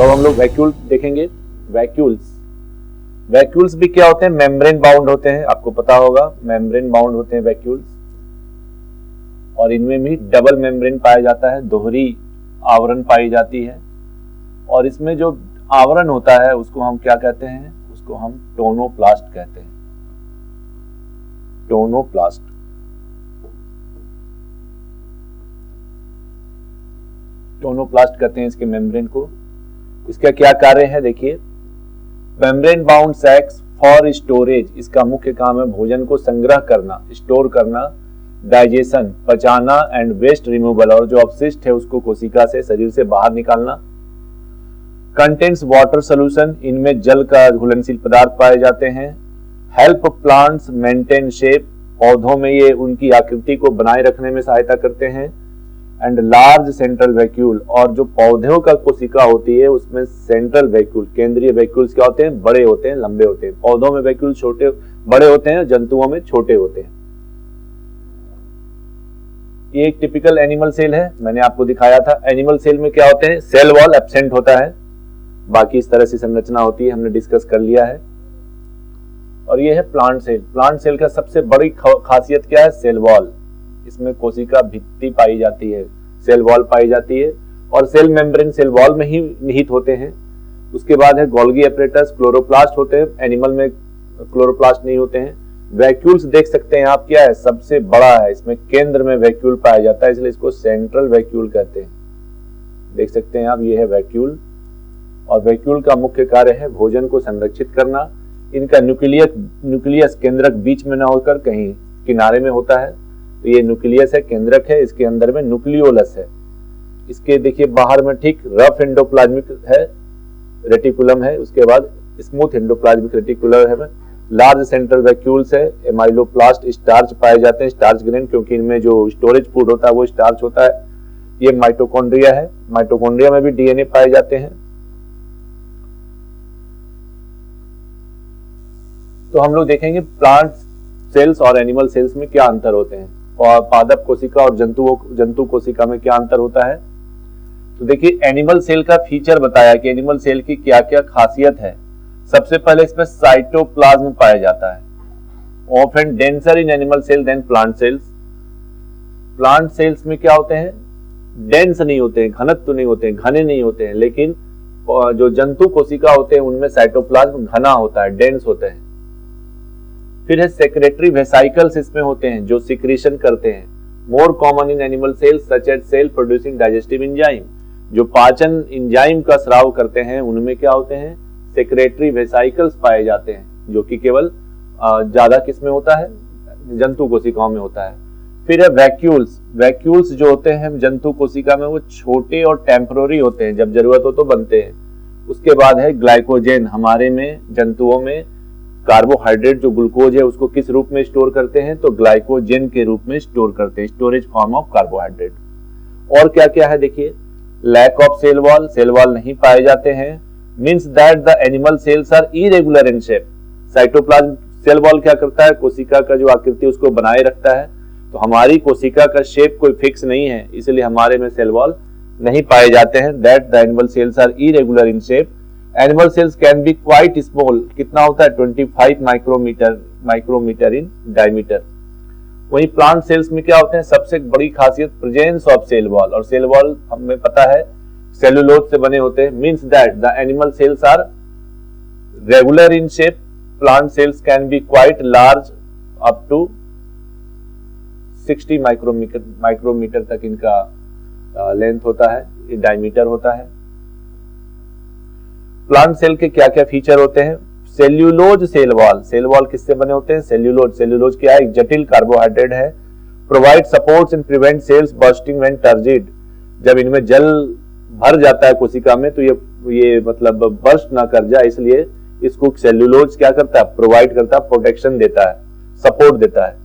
तो अब हम लोग वैक्यूल देखेंगे। वैक्यूल्स भी क्या होते हैं, मेम्ब्रेन बाउंड होते हैं, आपको पता होगा मेम्ब्रेन बाउंड होते हैं वैक्यूल्स, और इनमें भी डबल मेम्ब्रेन पाया जाता है, दोहरी आवरण पाई जाती है। और इसमें जो आवरण होता है उसको हम क्या कहते हैं, उसको हम टोनोप्लास्ट कहते हैं, टोनोप्लास्ट। टोनोप्लास्ट कहते हैं इसके मेम्ब्रेन को। इसका क्या कार्य है देखिए, मेम्ब्रेन बाउंड सैक्स फॉर स्टोरेज, इसका मुख्य काम है भोजन को संग्रह करना, स्टोर करना, डाइजेशन पचाना, एंड वेस्ट रिमूवल, और जो अपशिष्ट है उसको कोशिका से शरीर से बाहर निकालना। कंटेन्स वाटर सोल्यूशन, इनमें जल का घुलनशील पदार्थ पाए जाते हैं। हेल्प प्लांट्स मेंटेन शेप, पौधों में ये उनकी आकृति को बनाए रखने में सहायता करते हैं। एंड लार्ज सेंट्रल वैक्यूल, और जो पौधों का कोशिका होती है उसमें सेंट्रल वैक्यूल, केंद्रीय वैक्यूल्स क्या होते हैं, बड़े होते हैं, लंबे होते हैं। पौधों में वैक्यूल छोटे बड़े होते हैं, जंतुओं में छोटे होते हैं। ये एक टिपिकल एनिमल सेल है, मैंने आपको दिखाया था। एनिमल सेल में क्या होते हैं, सेल वॉल एब्सेंट होता है, बाकी इस तरह से संरचना होती है, हमने डिस्कस कर लिया है। और ये है प्लांट सेल। प्लांट सेल का सबसे बड़ी खासियत क्या है, सेल वॉल, इसमें कोशिका भित्ति पाई जाती है, सेल वॉल पाई जाती है, और सेल मेम्ब्रेन सेल वॉल में ही निहित होते हैं। उसके बाद है गोल्गी एपरेटस, क्लोरोप्लास्ट होते हैं, एनिमल में क्लोरोप्लास्ट नहीं होते हैं। वैक्यूल्स देख सकते हैं आप, क्या है, सबसे बड़ा है, इसमें केंद्र में वैक्यूल पाया जाता है, इसलिए इसको सेंट्रल वैक्यूल कहते हैं। देख सकते हैं आप, ये है वैक्यूल, और वैक्यूल का मुख्य कार्य है भोजन को संरक्षित करना। इनका न्यूक्लियस केंद्रक बीच में न होकर कहीं किनारे में होता है, तो ये न्यूक्लियस है, केंद्रक है, इसके अंदर में न्यूक्लियोलस है। इसके देखिए बाहर में ठीक रफ एंडोप्लाज्मिक है, रेटिकुलम है, उसके बाद स्मूथ एंडोप्लाज्मिक रेटिकुलर है। लार्ज सेंट्रल वैक्यूल्स है, एमाइलोप्लास्ट, स्टार्च पाए जाते हैं, स्टार्च ग्रेन, क्योंकि इनमें जो स्टोरेज फूड होता है वो स्टार्च होता है। ये माइटोकॉन्ड्रिया है, माइटोकॉन्ड्रिया में भी डीएनए पाए जाते हैं। तो हम लोग देखेंगे प्लांट सेल्स और एनिमल सेल्स में क्या अंतर होते हैं, और पादप कोशिका और जंतु कोशिका में क्या अंतर होता है। तो देखिए एनिमल सेल का फीचर बताया कि एनिमल सेल की क्या क्या खासियत है। सबसे पहले इसमें साइटोप्लाज्म पाया जाता है, often denser in animal cell than plant cells. Plant cells में क्या होते हैं, डेंस नहीं होते हैं, घनत्व नहीं होते हैं, घने नहीं होते हैं, लेकिन जो जंतु कोशिका होते हैं उनमें साइटोप्लाज्म घना होता है, डेंस होते हैं। फिर है सेक्रेटरी वेसाइकल्स इसमें होते हैं जो सिक्रीशन करते हैं, more common in animal cells such as cell producing digestive enzyme, जो पाचन एंजाइम का स्राव करते हैं उनमें क्या होते हैं, सेक्रेटरी वेसाइकल्स पाए जाते हैं, जो कि केवल ज्यादा किस में होता है, जंतु कोशिकाओं में होता है। फिर है वैक्यूल्स जो होते हैं जंतु कोशिका में वो छोटे और टेम्पररी होते हैं, जब जरूरत हो तो बनते हैं। उसके बाद है ग्लाइकोजेन, हमारे में जंतुओं में कार्बोहाइड्रेट जो ग्लूकोज है उसको किस रूप में स्टोर करते हैं, तो ग्लाइकोजेन के रूप में स्टोर करते हैं, स्टोरेज फॉर्म ऑफ कार्बोहाइड्रेट। और क्या क्या है देखिए, लैक ऑफ सेल वॉल नहीं पाए जाते हैं, means that the animal cells are irregular in shape. Cytoplasm cell wall क्या करता है, कोशिका का जो आकृति उसको बनाए रखता है, तो हमारी कोशिका का शेप कोई फिक्स नहीं है, इसलिए हमारे में सेल वॉल नहीं पाए जाते हैं। That the animal cells are irregular in shape. Animal cells can be quite small, कितना होता है 25 माइक्रोमीटर इन डायमीटर। वहीं प्लांट सेल्स में क्या होते हैं, सबसे बड़ी खासियत प्रेजेंस ऑफ सेल वॉल, और सेल वॉल हमें पता है सेलुलोज से बने होते हैं, means that the animal cells are regular in shape. Plant cells can be quite large up to 60 micrometre तक इनका लेंथ होता है, डायमीटर होता है। प्लांट सेल के क्या क्या फीचर होते हैं, सेल्यूलोज सेल वॉल किससे बने होते हैं, सेल्यूलोज क्या है, एक जटिल कार्बोहाइड्रेट है। Provide supports and prevent cells bursting when turgid, जब इनमें जल भर जाता है कोशिका में तो ये मतलब बर्स्ट ना कर जाए, इसलिए इसको सेल्यूलोज क्या करता है, प्रोवाइड करता है, प्रोटेक्शन देता है, सपोर्ट देता है।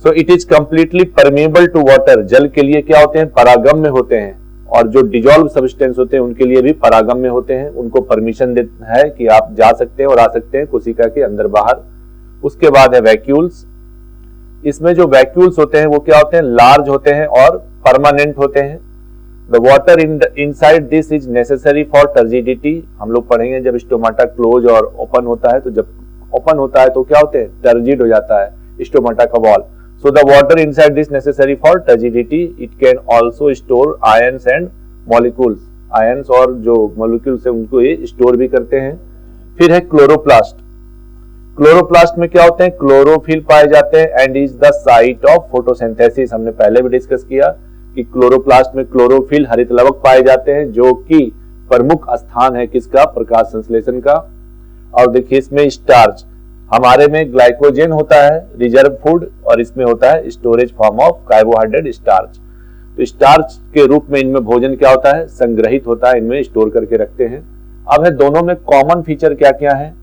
So it is completely permeable to water, जल के लिए क्या होते हैं, परागम्य होते हैं, और जो डिजॉल्व सब्सटेंस होते हैं उनके लिए भी परागम्य होते हैं, उनको परमिशन देता है कि आप जा सकते हैं और आ सकते हैं कोशिका के अंदर बाहर। उसके बाद है वैक्यूल्स, इसमें जो वैक्यूल्स होते हैं वो क्या होते हैं, लार्ज होते हैं और परमानेंट होते हैं। The water inside this is necessary for turgidity. हम लोग पढ़ेंगे जब स्टोमाटा क्लोज और ओपन होता है, तो जब ओपन होता है तो क्या होते हैं, टर्जिड हो जाता है स्टोमाटा का wall. So the water inside this necessary for turgidity. It can also store ions and molecules. Ions और जो मॉलिक्यूल्स है उनको ये स्टोर भी करते हैं। फिर है क्लोरोप्लास्ट। क्लोरोप्लास्ट में क्या होते हैं, क्लोरोफिल पाए जाते हैं and is the site of photosynthesis. हमने पहले भी डिस्कस किया कि क्लोरोप्लास्ट में क्लोरोफिल हरित लवक पाए जाते हैं, जो कि प्रमुख स्थान है किसका, प्रकाश संश्लेषण का। और देखिए इसमें स्टार्च, हमारे में ग्लाइकोजन होता है रिजर्व फूड, और इसमें होता है storage form of carbohydrate starch. तो स्टार्च के रूप में इनमें भोजन क्या होता है, संग्रहित होता है, इनमें स्टोर करके रखते हैं। अब है दोनों में कॉमन फीचर क्या क्या है।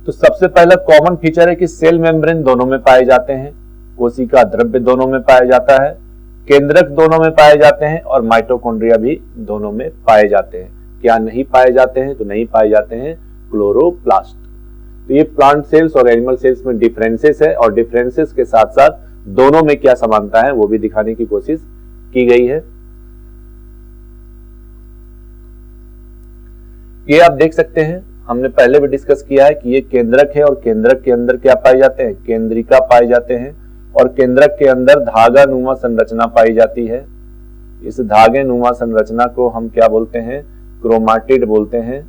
तो सबसे पहला कॉमन फीचर है कि सेल मेम्ब्रेन दोनों में पाए जाते हैं, कोशिका द्रव्य दोनों में पाया जाता है, केंद्रक दोनों में पाए जाते हैं, और माइटोकॉन्ड्रिया भी दोनों में पाए जाते हैं। क्या नहीं पाए जाते हैं, तो नहीं पाए जाते हैं क्लोरोप्लास्ट। तो ये प्लांट सेल्स और एनिमल सेल्स में डिफरेंसेस है, और डिफरेंसेस के साथ साथ दोनों में क्या समानता है वो भी दिखाने की कोशिश की गई है। ये आप देख सकते हैं, हमने पहले भी डिस्कस किया है कि ये केंद्रक है, और केंद्रक के अंदर क्या पाए जाते हैं, केंद्रिका पाए जाते हैं, और केंद्रक के अंदर धागा नुमा संरचना पाई जाती है। इस धागे नुमा संरचना को हम क्या बोलते हैं, क्रोमाटिड बोलते हैं।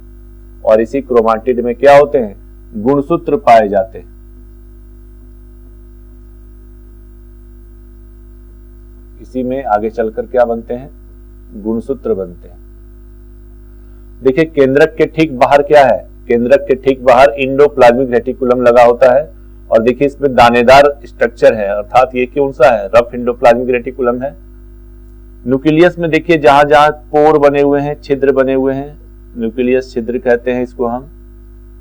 और इसी क्रोमाटिड में क्या होते हैं, गुणसूत्र पाए जाते हैं। इसी में आगे चलकर क्या बनते हैं, गुणसूत्र बनते हैं। देखिए केंद्रक के ठीक बाहर क्या है, केंद्रक के ठीक बाहर इंडोप्लाज्मिक रेटिकुलम लगा होता है, और देखिए इसमें दानेदार स्ट्रक्चर है, अर्थात ये कौन सा है, रफ इंडोप्लाज्मिक रेटिकुलम है। न्यूक्लियस में देखिए जहां जहां पोर बने हुए हैं, छिद्र बने हुए हैं, न्यूक्लियस छिद्र कहते हैं इसको हम,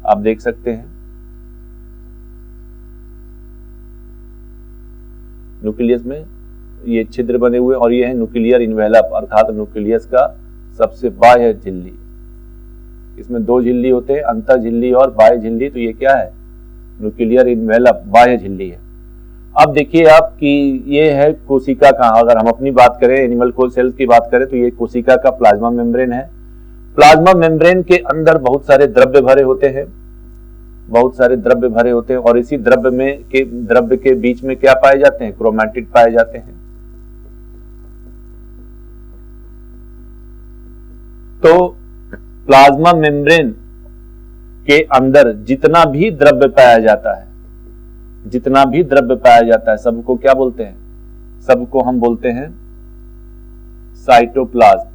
आप देख सकते हैं। न्यूक्लियस में ये छिद्र बने हुए, और ये है न्यूक्लियर इन्वेलप, अर्थात न्यूक्लियस का सबसे बाह्य झिल्ली। इसमें दो झिल्ली होते हैं, अंतर झिल्ली और बाह्य झिल्ली। तो ये क्या है, न्यूक्लियर इन्वेलप, बाह्य झिल्ली है। अब देखिए आप कि ये है कोशिका का, अगर हम अपनी बात करें एनिमल सेल्स की बात करें, तो ये कोशिका का प्लाज्मा मेम्ब्रेन है। प्लाज्मा मेम्ब्रेन के अंदर बहुत सारे द्रव्य भरे होते हैं, बहुत सारे द्रव्य भरे होते हैं, और इसी द्रव्य के बीच में क्या पाए जाते हैं, क्रोमैटिड पाए जाते हैं। तो प्लाज्मा मेम्ब्रेन के अंदर जितना भी द्रव्य पाया जाता है, जितना भी द्रव्य पाया जाता है, सबको क्या बोलते हैं, सबको हम बोलते हैं साइटोप्लाज्म।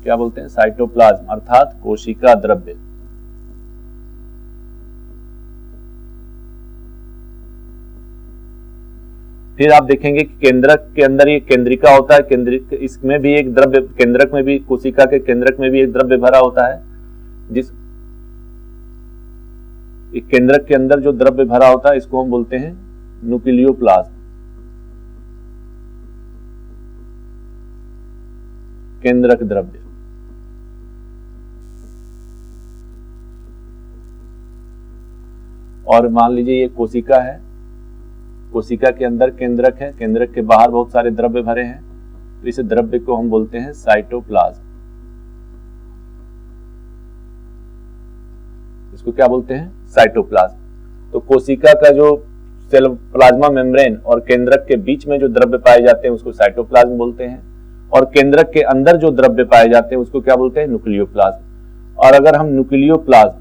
क्या बोलते हैं, साइटोप्लाज्म, अर्थात कोशिका द्रव्य। फिर आप देखेंगे कि केंद्रक के अंदर ये केंद्रिका होता है, केंद्रिक, इसमें भी एक द्रव्य, केंद्रक में भी, कोशिका के केंद्रक में भी एक द्रव्य भरा होता है, जिस केंद्रक के अंदर जो द्रव्य भरा होता है इसको हम बोलते हैं न्यूक्लियोप्लाज्म, केंद्रक द्रव्य। और मान लीजिए ये कोशिका है, कोशिका के अंदर केंद्रक है, केंद्रक के बाहर बहुत सारे द्रव्य भरे हैं, तो इस द्रव्य को हम बोलते हैं साइटोप्लाज्म। इसको क्या बोलते हैं, साइटोप्लाज्म। तो कोशिका का जो सेल प्लाज्मा मेम्ब्रेन और केंद्रक के बीच में जो द्रव्य पाए जाते हैं उसको साइटोप्लाज्म बोलते हैं, और केंद्रक के अंदर जो द्रव्य पाए जाते हैं उसको क्या बोलते हैं, न्यूक्लियोप्लाज्म। और अगर हम न्यूक्लियोप्लाज्म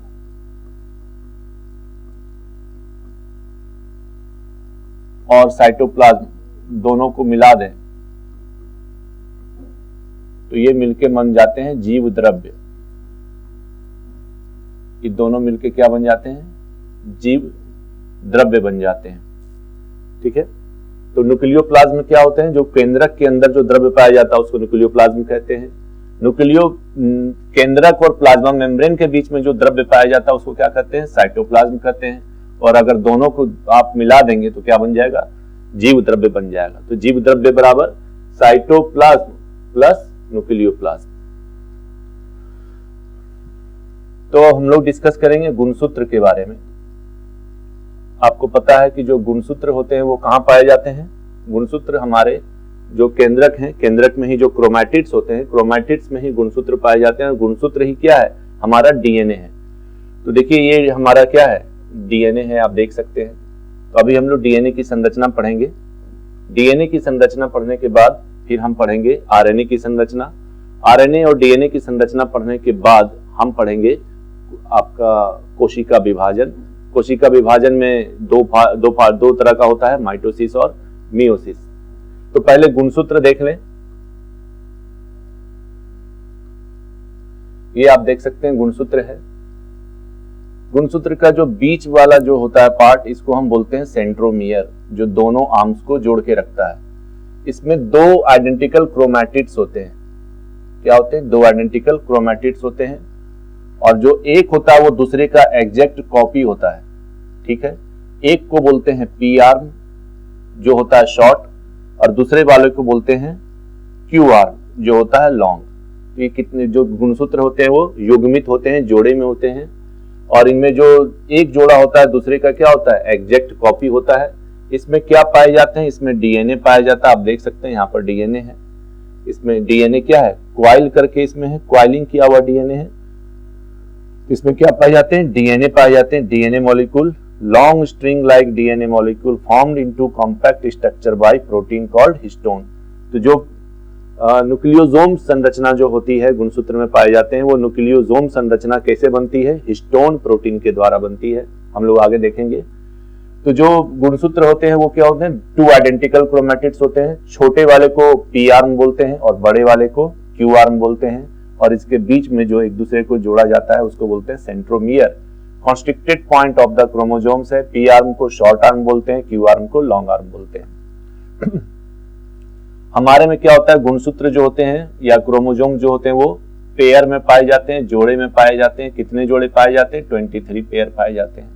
और साइटोप्लाज्म दोनों को मिला दें तो ये मिलके बन जाते हैं जीव द्रव्य। ये दोनों मिलके क्या बन जाते हैं, जीव द्रव्य बन जाते हैं। ठीक है, तो न्यूक्लियोप्लाज्म में क्या होते हैं, जो केंद्रक के अंदर जो द्रव्य पाया जाता है उसको न्यूक्लियोप्लाज्म कहते हैं। केंद्रक और प्लाज्मा मेम्ब्रेन के बीच में जो द्रव्य पाया जाता है उसको क्या कहते हैं, साइटोप्लाज्म कहते हैं। और अगर दोनों को आप मिला देंगे तो क्या बन जाएगा, जीव द्रव्य बन जाएगा। तो जीव द्रव्य बराबर साइटोप्लाज्म प्लस न्यूक्लियोप्लाज्म। तो हम लोग डिस्कस करेंगे गुणसूत्र के बारे में। आपको पता है कि जो गुणसूत्र होते हैं वो कहां पाए जाते हैं, गुणसूत्र हमारे जो केंद्रक हैं, केंद्रक में ही जो क्रोमैटिड्स होते हैं, क्रोमैटिड्स में ही गुणसूत्र पाए जाते हैं। और गुणसूत्र ही क्या है, हमारा डीएनए है। तो देखिए ये हमारा क्या है, डीएनए है, आप देख सकते हैं। तो अभी हम लोग डीएनए की संरचना पढ़ेंगे। डीएनए की संरचना पढ़ने के बाद फिर हम पढ़ेंगे आरएनए की संरचना। आरएनए और डीएनए की संरचना पढ़ने के बाद हम पढ़ेंगे आपका कोशिका विभाजन। कोशिका विभाजन में दो तरह का होता है, माइटोसिस और मियोसिस। तो पहले गुणसूत्र देख लें। ये आप देख सकते हैं गुणसूत्र है। गुणसूत्र का जो बीच वाला जो होता है पार्ट, इसको हम बोलते हैं सेंट्रोमियर, जो दोनों आर्म्स को जोड़ के रखता है। इसमें दो आइडेंटिकल क्रोमैटिड्स होते हैं। क्या होते हैं, दो आइडेंटिकल क्रोमैटिड्स होते हैं। और जो एक होता है वो दूसरे का एग्जैक्ट कॉपी होता है, ठीक है। एक को बोलते हैं पी आर्म जो होता है शॉर्ट, और दूसरे वाले को बोलते हैं क्यू आर्म जो होता है लॉन्ग। ये कितने जो गुणसूत्र होते हैं वो युग्मित होते हैं, जोड़े में होते हैं। और इनमें जो एक जोड़ा होता है दूसरे का क्या होता है, एग्जैक्ट कॉपी होता है। इसमें क्या पाए जाते हैं, इसमें डीएनए पाया जाता है। आप देख सकते हैं यहाँ पर डीएनए है। इसमें डीएनए क्या है, क्वाइल करके इसमें है, क्वाइलिंग किया हुआ डीएनए है। इसमें क्या पाए जाते हैं, डीएनए पाए जाते हैं। DNA molecule, long string like DNA molecule formed into compact structure bye protein called histone. तो जो न्यूक्लियोसोम संरचना जो होती है गुणसूत्र में पाए जाते हैं, वो न्यूक्लियोसोम संरचना कैसे बनती है, हिस्टोन प्रोटीन के द्वारा बनती है। हम लोग आगे देखेंगे। तो जो गुणसूत्र होते हैं वो क्या होते हैं, टू आइडेंटिकल क्रोमैटिड्स होते हैं। छोटे वाले को पी आर्म बोलते हैं और बड़े वाले को क्यू आर्म बोलते हैं। और इसके बीच में जो एक दूसरे को जोड़ा जाता है उसको बोलते हैं centromere. Constricted point of the chromosomes है। पी आर्म को शॉर्ट आर्म बोलते हैं, क्यू आर्म को लॉन्ग आर्म बोलते हैं। हमारे में क्या होता है, गुणसूत्र जो होते हैं या क्रोमोसोम जो होते हैं वो पेयर में पाए जाते हैं, जोड़े में पाए जाते हैं। कितने जोड़े पाए जाते हैं, 23 पेयर पाए जाते हैं।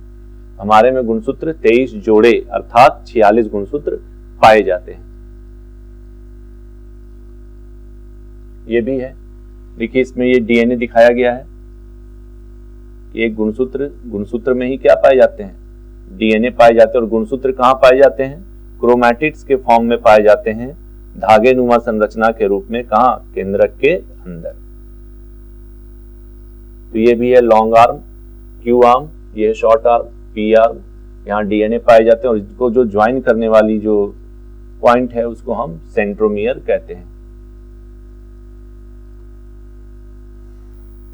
हमारे में गुणसूत्र 23 जोड़े अर्थात 46 गुणसूत्र पाए जाते हैं। ये भी है, देखिए इसमें ये डीएनए दिखाया गया है। एक गुणसूत्र में ही क्या पाए जाते हैं, डीएनए पाए जाते हैं। और गुणसूत्र कहां पाए जाते हैं, क्रोमैटिड्स के फॉर्म में पाए जाते हैं, धागे नुमा संरचना के रूप में। कहां, केंद्रक के अंदर। तो ये भी है लॉन्ग आर्म, क्यू आर्म, ये शॉर्ट आर्म, पी आर्म। यहाँ डीएनए पाए जाते हैं और इसको जो ज्वाइन करने वाली जो पॉइंट है उसको हम सेंट्रोमियर कहते हैं।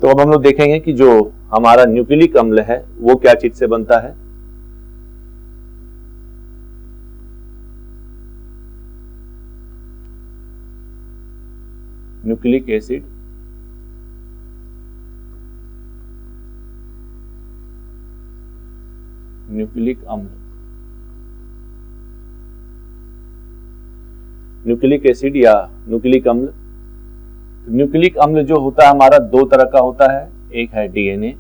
तो अब हम लोग देखेंगे कि जो हमारा न्यूक्लिक अम्ल है वो क्या चीज से बनता है। न्यूक्लिक एसिड, न्यूक्लिक अम्ल, न्यूक्लिक एसिड या न्यूक्लिक अम्ल। न्यूक्लिक अम्ल जो होता है हमारा दो तरह का होता है, एक है डीएनए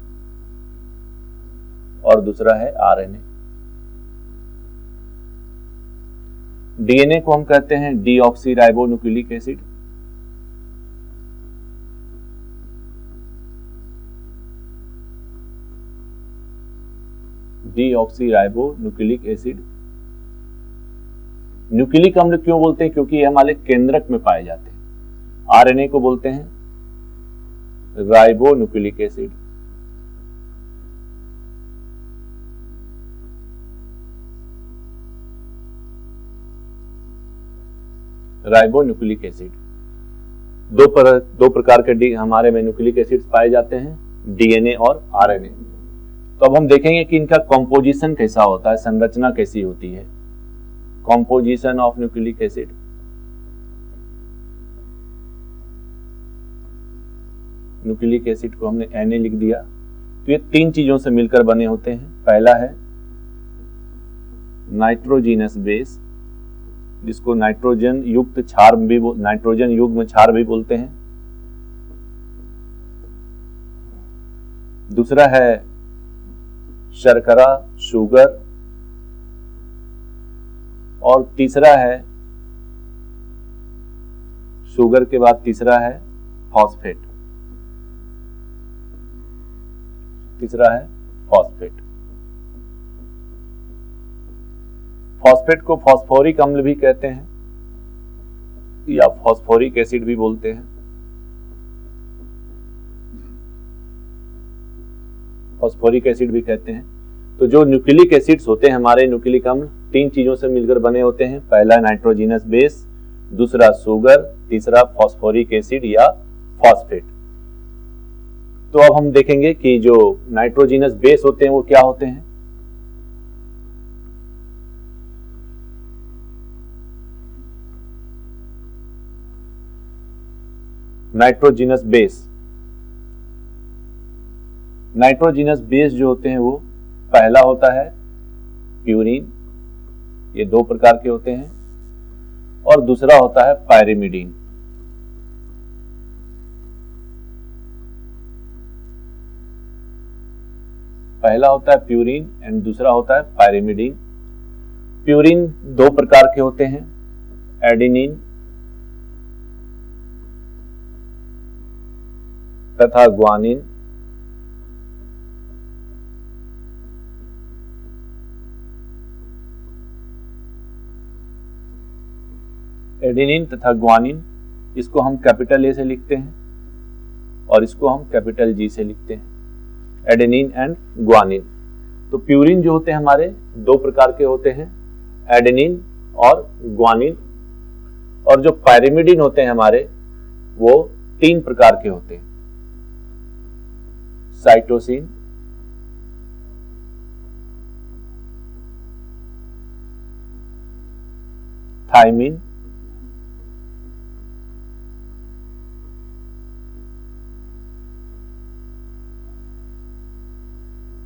और दूसरा है आरएनए। डीएनए को हम कहते हैं deoxyribo nucleic acid, deoxyribo nucleic acid. Nucleic अम्ल क्यों बोलते हैं, क्योंकि ये हमारे केंद्रक में पाए जाते हैं। आरएनए को बोलते हैं ribo nucleic acid. Ribo nucleic acid दो प्रकार के हमारे में न्यूक्लिक एसिड्स पाए जाते हैं, डीएनए और आरएनए। तो अब हम देखेंगे कि इनका कॉम्पोजिशन कैसा होता है, संरचना कैसी होती है। Composition of nucleic acid. Nucleic acid को हमने Na लिख दिया। तो ये तीन चीजों से मिलकर बने होते हैं। पहला है नाइट्रोजीनस बेस, जिसको नाइट्रोजन युक्त क्षार भी नाइट्रोजन युग्म क्षार भी बोलते हैं। दूसरा है शर्करा, शुगर। और तीसरा है, शुगर के बाद तीसरा है फॉस्फेट। तीसरा है फॉस्फेट। फॉस्फेट को फॉस्फोरिक अम्ल भी कहते हैं। या फॉस्फोरिक एसिड भी बोलते हैं। फॉस्फोरिक एसिड भी कहते हैं। तो जो न्यूक्लिक एसिड्स होते हैं हमारे, न्यूक्लिक अम्ल 3 चीजों से मिलकर बने होते हैं। पहला नाइट्रोजिनस बेस, दूसरा शुगर, तीसरा फॉस्फोरिक एसिड या फॉस्फेट। तो अब हम देखेंगे कि जो नाइट्रोजिनस बेस होते हैं वो क्या होते हैं। नाइट्रोजिनस बेस, नाइट्रोजिनस बेस जो होते हैं वो पहला होता है प्यूरिन, ये 2 प्रकार के होते हैं, और दूसरा होता है पायरिमिडीन। पहला होता है प्यूरिन एंड दूसरा होता है पायरिमिडीन। प्यूरिन 2 प्रकार के होते हैं, एडेनिन तथा ग्वानिन। एडेनिन तथा ग्वानिन, इसको हम कैपिटल ए से लिखते हैं और इसको हम कैपिटल जी से लिखते हैं, एडेनिन एंड ग्वानिन। तो प्यूरिन जो होते हैं हमारे 2 प्रकार के होते हैं, एडेनिन और ग्वानिन, और जो पायरिमिडीन होते हैं हमारे वो 3 प्रकार के होते हैं, साइटोसिन, थायमिन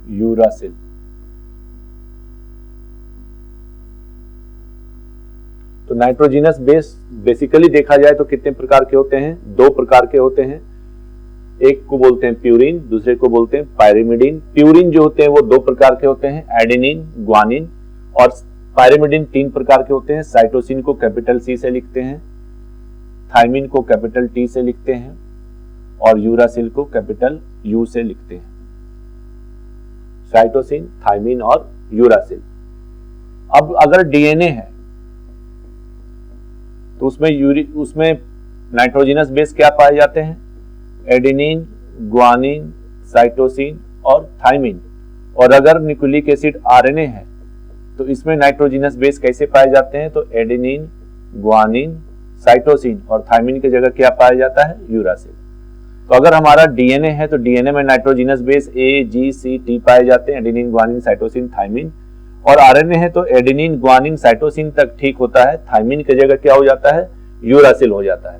यूरासिल। तो नाइट्रोजिनस बेस बेसिकली देखा जाए तो कितने प्रकार के होते हैं, 2 प्रकार के होते हैं। एक को बोलते हैं प्यूरिन, दूसरे को बोलते हैं पायरिमिडीन। प्यूरिन जो होते हैं वो 2 प्रकार के होते हैं, एडेनिन, ग्वानिन, और पायरिमिडीन 3 प्रकार के होते हैं। साइटोसिन को कैपिटल सी से लिखते हैं, थायमिन को कैपिटल टी से लिखते हैं, और यूरासिल को कैपिटल यू से लिखते हैं। साइटोसिन, थायमिन और यूरासिल। अब अगर डीएनए है तो उसमें नाइट्रोजिनस बेस क्या पाए जाते हैं, एडेनिन, ग्वानिन, साइटोसिन और थायमिन। और अगर न्यूक्लिक एसिड आरएनए है तो इसमें नाइट्रोजिनस बेस कैसे पाए जाते हैं, तो एडेनिन, ग्वानिन, साइटोसिन और थायमिन की जगह क्या पाया जाता है, यूरासिल। तो अगर हमारा डीएनए है तो डीएनए में नाइट्रोजिनस बेस ए, जी, सी, टी पाए जाते हैं, एडेनिन, ग्वानिन, साइटोसिन, थायमिन। और आरएनए है तो एडेनिन, ग्वानिन, साइटोसिन तक ठीक होता है, थायमिन की जगह क्या हो जाता है, यूरासिल हो जाता है।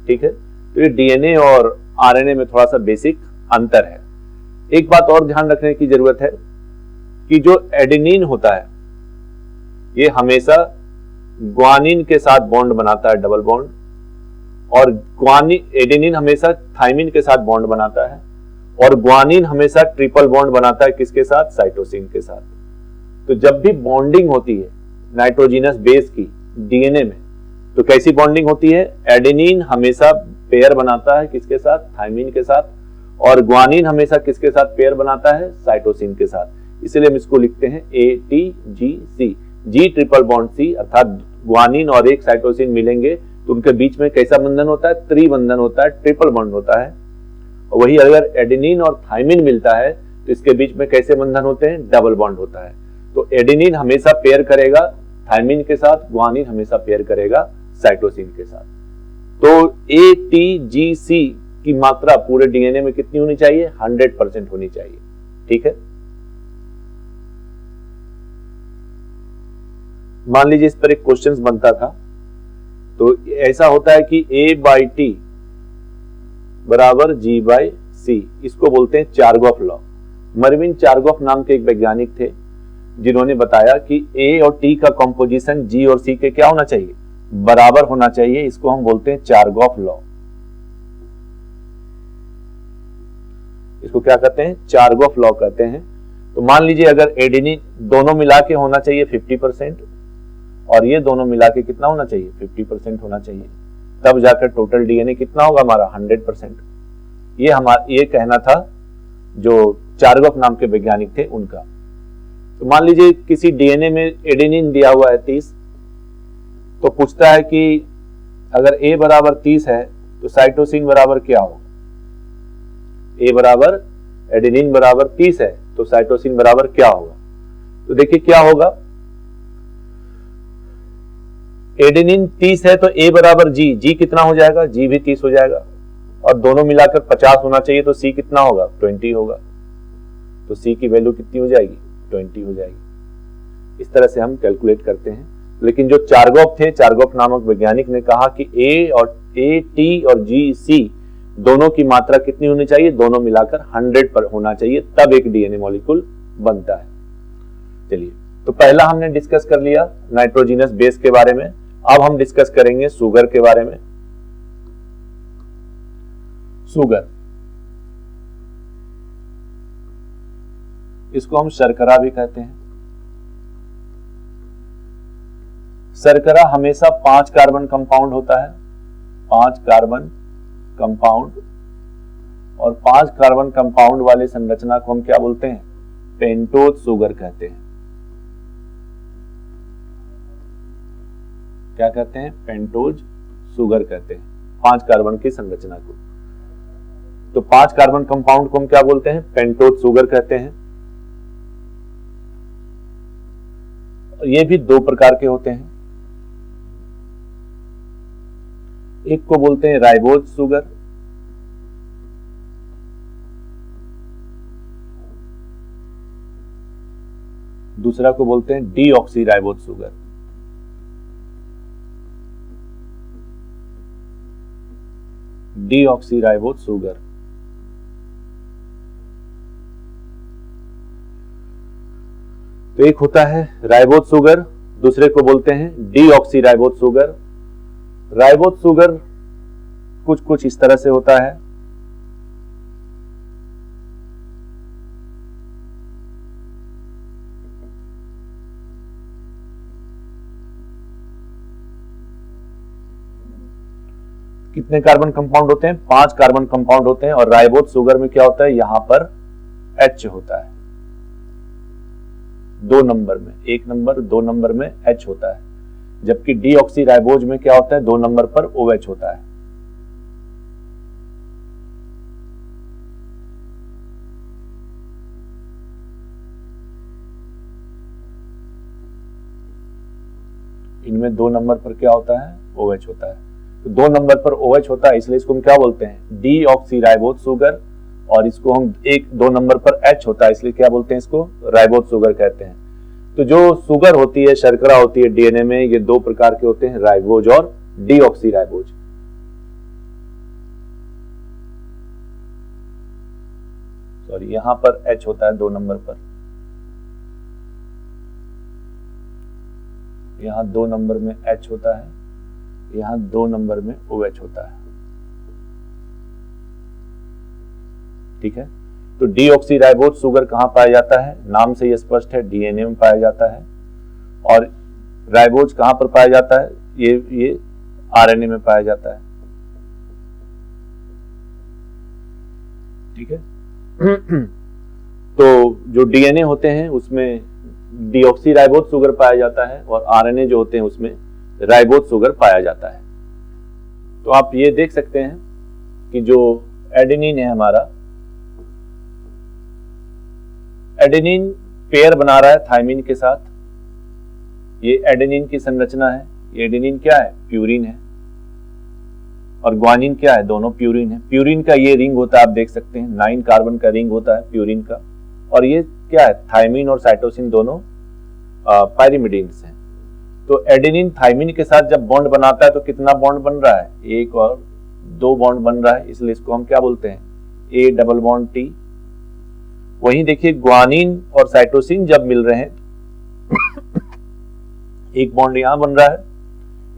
ठीक है, तो ये डीएनए और आरएनए में थोड़ा सा बेसिक अंतर है। एक बात और ध्यान रखने की जरूरत है कि जो एडेनिन होता है ये हमेशा ग्वानिन के साथ बॉन्ड बनाता है, डबल बॉन्ड, और एडेनिन हमेशा थायमिन के साथ बॉन्ड बनाता है, और ग्वानिन हमेशा ट्रिपल बॉन्ड बनाता है, किसके साथ, साइटोसिन के साथ। तो जब भी बॉन्डिंग होती है नाइट्रोजिनस बेस की डीएनए में तो कैसी बॉन्डिंग होती है, एडेनिन हमेशा पेयर बनाता है किसके साथ, थायमिन के साथ, और ग्वानिन हमेशा किसके साथ पेयर बनाता है, साइटोसिन के साथ। इसलिए हम इसको लिखते हैं ATGC, जी ट्रिपल बॉन्ड सी, अर्थात ग्वानिन और एक साइटोसिन मिलेंगे तो उनके बीच में कैसा बंधन होता है, त्रिबंधन होता है, ट्रिपल बॉन्ड होता है। और वही अगर एडेनिन और थायमिन मिलता है तो इसके बीच में कैसे बंधन होते हैं, डबल बॉन्ड होता है। तो एडेनिन हमेशा पेयर करेगा थायमिन के साथ, ग्वानिन हमेशा पेयर करेगा साइटोसिन के साथ। तो ATGC की मात्रा पूरे डीएनए में कितनी होनी चाहिए, 100% होनी चाहिए। ठीक है, मान लीजिए इस पर एक क्वेश्चन बनता था, तो ऐसा होता है कि A/T बराबर G/C, इसको बोलते हैं चारगॉफ लॉ। मर्विन चारगॉफ नाम के एक वैज्ञानिक थे जिन्होंने बताया कि A और T का कंपोजिशन G और C के क्या होना चाहिए, बराबर होना चाहिए। इसको हम बोलते हैं चारगॉफ लॉ। इसको क्या कहते हैं, चारगॉफ लॉ कहते हैं। तो मान लीजिए अगर एडेनिन दोनों मिला के होना चाहिए 50% और ये दोनों मिला के कितना होना चाहिए, 50% होना चाहिए, तब जाकर टोटल डीएनए कितना होगा हमारा, 100%। ये कहना था जो चारगॉफ नाम के वैज्ञानिक थे उनका। तो मान लीजिए किसी डीएनए में एडेनिन दिया हुआ है 30, तो पूछता है कि अगर A बराबर 30 है तो साइटोसिन बराबर क्या होगा? A बराबर एडेनिन बराबर 30 है तो साइटोसिन बराबर क्या होगा? तो देखिए क्या होगा, एडेनिन 30 है तो A बराबर G कितना हो जाएगा? G भी 30 हो जाएगा, और दोनों मिलाकर 50 होना चाहिए तो C कितना होगा? 20 होगा। तो C की वैल्यू कितनी हो जाएगी? 20 हो जाएगी। इस तरह से हम कैलकुलेट करते हैं। लेकिन जो चारगॉफ थे, चारगॉफ नामक वैज्ञानिक ने कहा कि A, T और G, C दोनों की मात्रा कितनी होनी चाहिए? दोनों मिलाकर 100 पर होना चाहिए, तब एक डीएनए मॉलिक्यूल बनता है। चलिए, तो पहला हमने डिस्कस कर लिया नाइट्रोजिनस बेस के बारे में। अब हम डिस्कस करेंगे शुगर के बारे में। शुगर, इसको हम शर्करा भी कहते हैं। शर्करा हमेशा 5 कार्बन कंपाउंड होता है, 5 कार्बन कंपाउंड, और 5 कार्बन कंपाउंड वाले संरचना को हम क्या बोलते हैं? पेंटोज शुगर कहते हैं। क्या कहते हैं? पेंटोज शुगर कहते हैं 5 कार्बन की संरचना को। तो 5 कार्बन कंपाउंड को हम क्या बोलते हैं? पेंटोज शुगर कहते हैं। ये भी 2 प्रकार के होते हैं, एक को बोलते हैं राइबोज शुगर, दूसरा को बोलते हैं डीऑक्सीराइबोज शुगर। डीऑक्सीराइबोज शुगर, तो एक होता है राइबोज शुगर, दूसरे को बोलते हैं डीऑक्सीराइबोज शुगर। राइबोज शुगर कुछ इस तरह से होता है। कितने कार्बन कंपाउंड होते हैं? 5 कार्बन कंपाउंड होते हैं। और राइबोज शुगर में क्या होता है? यहां पर H होता है 2 नंबर में, 1 नंबर 2 नंबर में H होता है, जबकि डीऑक्सीराइबोज में क्या होता है? 2 नंबर पर OH होता है। इनमें 2 नंबर पर क्या होता है? OH होता है। तो 2 नंबर पर OH होता है, इसलिए इसको हम क्या बोलते हैं? Deoxyribose sugar. और इसको हम 2 नंबर पर H होता है, इसलिए क्या बोलते हैं? इसको राइबोज शुगर कहते हैं। तो जो शुगर होती है, शर्करा होती है डीएनए में, ये 2 प्रकार के होते हैं, राइबोज और डीऑक्सीराइबोज। सॉरी, यहां पर H होता है 2 नंबर पर, यहां 2 नंबर में H होता है, यहां 2 नंबर में OH होता है। ठीक है, तो डीऑक्सीराइबोज शुगर कहां पाया जाता है? नाम से यह स्पष्ट है, डीएनए में पाया जाता है। और राइबोज कहां पर पाया जाता है? ये आरएनए में पाया जाता है। ठीक है तो जो डीएनए होते हैं उसमें डीऑक्सीराइबोज शुगर पाया जाता है, और आरएनए जो होते हैं उसमें राइबोज शुगर पाया जाता है। तो आप ये देख सकते हैं कि जो एडेनिन है हमारा, एडेनिन पेयर बना रहा है थायमिन के साथ। ये एडेनिन की संरचना है। ये एडेनिन क्या है? प्यूरिन है। और ग्वानिन क्या है? दोनों प्यूरिन है। प्यूरिन का ये रिंग होता है, आप देख सकते हैं 9 कार्बन का रिंग होता है प्यूरिन का। और ये क्या है? थायमिन और साइटोसिन दोनों पायरिमिडीन्स हैं। तो एडेनिन थायमिन के साथ जब बॉन्ड बनाता है तो कितना बॉन्ड बन रहा है? 1 और 2 बॉन्ड बन रहा है, इसलिए इसको हम क्या बोलते हैं? A double bond T। वहीं देखिए ग्वानिन और साइटोसिन जब मिल रहे हैं, एक बॉन्ड यहां बन रहा है,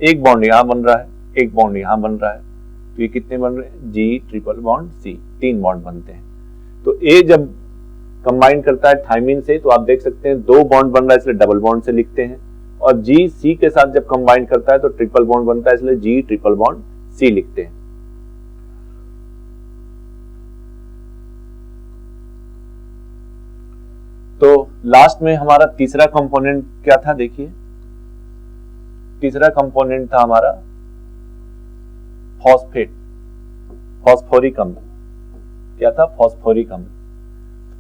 एक बॉन्ड यहां बन रहा है, एक बॉन्ड यहां बन रहा है। तो ये कितने बन रहे हैं? G triple bond C, 3 bond बनते हैं। तो A जब कंबाइन करता है थायमिन से, तो आप देख सकते हैं 2 बॉन्ड बन रहा है, इसलिए डबल बॉन्ड से लिखते हैं। और G C के साथ जब कंबाइन करता है तो ट्रिपल बॉन्ड बनता है, इसलिए G ट्रिपल बॉन्ड C लिखते हैं। तो लास्ट में हमारा तीसरा कंपोनेंट क्या था? देखिए, तीसरा कंपोनेंट था हमारा फॉस्फेट, फॉस्फोरिक अम्ल। क्या था? फॉस्फोरिक अम्ल।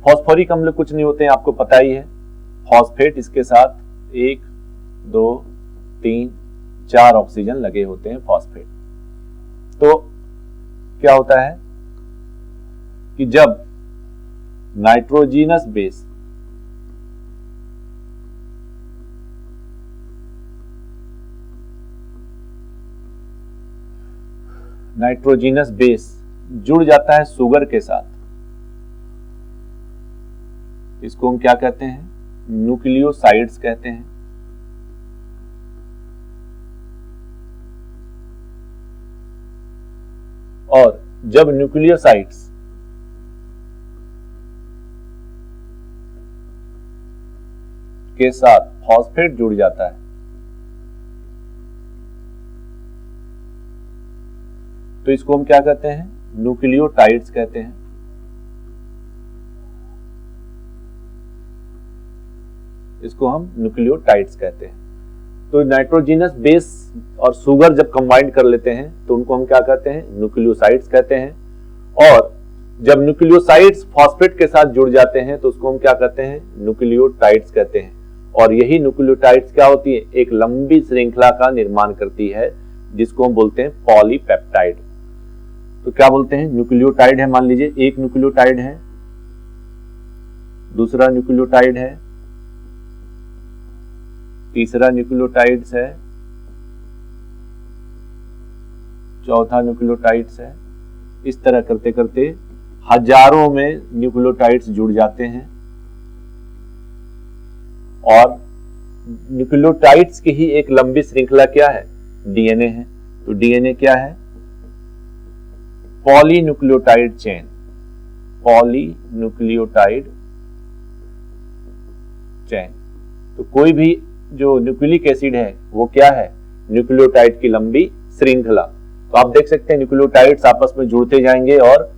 फॉस्फोरिक अम्ल कुछ नहीं होते हैं, आपको पता ही है। फॉस्फेट, इसके साथ 1 2 3 4 ऑक्सीजन लगे होते हैं फॉस्फेट। तो क्या होता है कि जब नाइट्रोजीनस बेस जुड़ जाता है शुगर के साथ, इसको हम क्या कहते हैं? न्यूक्लियोसाइड्स कहते हैं। और जब न्यूक्लियोसाइड्स के साथ फॉस्फेट जुड़ जाता है तो इसको हम क्या कहते हैं? न्यूक्लियोटाइड्स कहते हैं। इसको हम न्यूक्लियोटाइड्स कहते हैं। तो नाइट्रोजीनस बेस और शुगर जब कंबाइन कर लेते हैं तो उनको हम क्या कहते हैं? न्यूक्लियोसाइड्स कहते हैं। और जब न्यूक्लियोसाइड्स फॉस्फेट के साथ जुड़ जाते हैं तो उसको हम क्या कहते हैं? न्यूक्लियोटाइड्स कहते हैं। और यही न्यूक्लियोटाइड्स क्या होती है? एक लंबी श्रृंखला का निर्माण करती है जिसको हम बोलते हैं पॉलीपेप्टाइड। तो क्या बोलते हैं? न्यूक्लियोटाइड है, मान लीजिए एक न्यूक्लियोटाइड है, दूसरा न्यूक्लियोटाइड है, तीसरा न्यूक्लियोटाइड्स है, चौथा न्यूक्लियोटाइड्स है। इस तरह करते करते हजारों में न्यूक्लियोटाइड्स जुड़ जाते हैं। और न्यूक्लियोटाइड्स की ही एक लंबी श्रृंखला क्या है? डीएनए है। तो डीएनए क्या है? Polynucleotide chain. Polynucleotide chain. तो कोई भी जो न्यूक्लिक एसिड है वो क्या है? न्यूक्लियोटाइड की लंबी श्रृंखला। तो आप देख सकते हैं न्यूक्लियोटाइड्स आपस में जुड़ते जाएंगे और